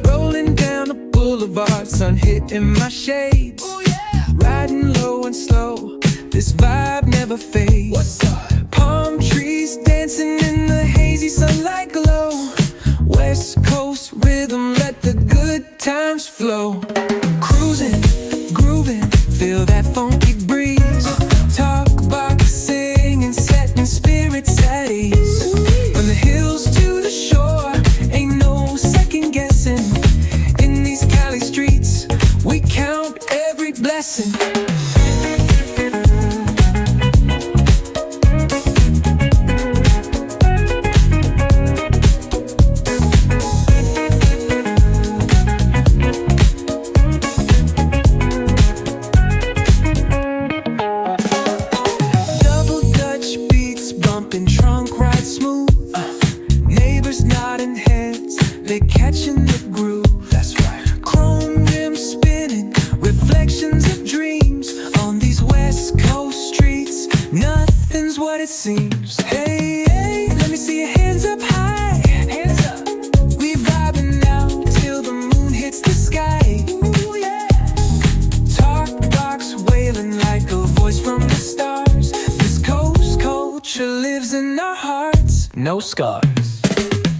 Rolling down the boulevard, sun hitting my shades. Riding low and slow, this vibe never fades. What's up? Palm trees dancing in the hazy sunlight glow. West Coast rhythm, let the good times flow. Cruising, grooving, feel that funky breeze. Talk about singing, setting spirits at ease. From the hills to the shore, ain't no second guessing. In these Cali streets, we count every blessing. Trunk ride smooth, neighbors nodding heads, they catching the groove. That's right. Chrome rims spinning, reflections of dreams. On these West Coast streets, nothing's what it seems. Hey, hey, let me see your hands up high. Hands up. We vibing now till the moon hits the sky. Ooh, yeah. Talk box wailing like a voice from the stars. This coast culture lives in our hearts, No scars.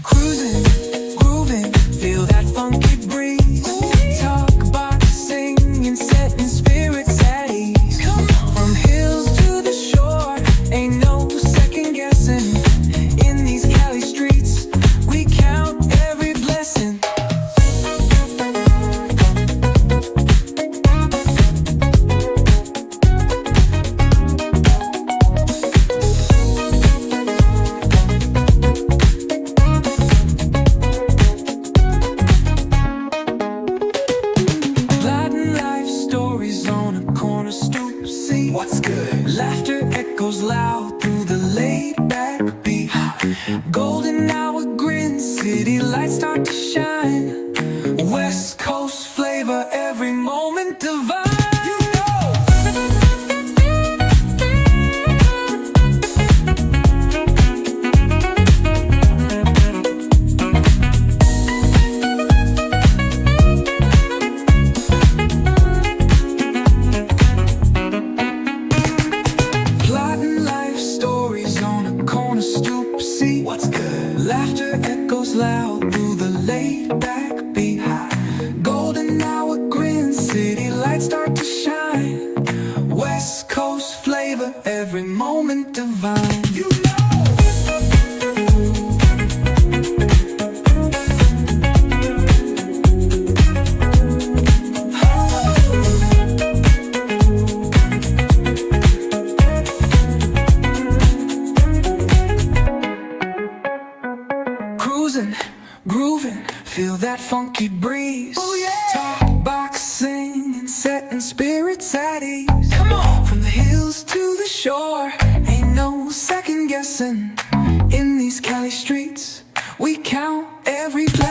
cruising, grooving, feel that funky breeze. Talk about singing, setting spirits at ease. From hills to the shore, ain't no second guessing. In these Cali streets, we count every blessing. What's good? Laughter echoes loud through the laid-back beat. Golden hour grin, city lights start to shine. West Coast flavor, every moment divine. What's good? Laughter echoes loud through the laid-back beat. Golden hour grin, city lights start to shine. West Coast flavor, every moment divine. You know. Cruising, grooving, feel that funky breeze. Oh yeah. Talk box singing, setting spirits at ease. Come on. From the hills to the shore, ain't no second guessing. In these Cali streets, we count every blessing.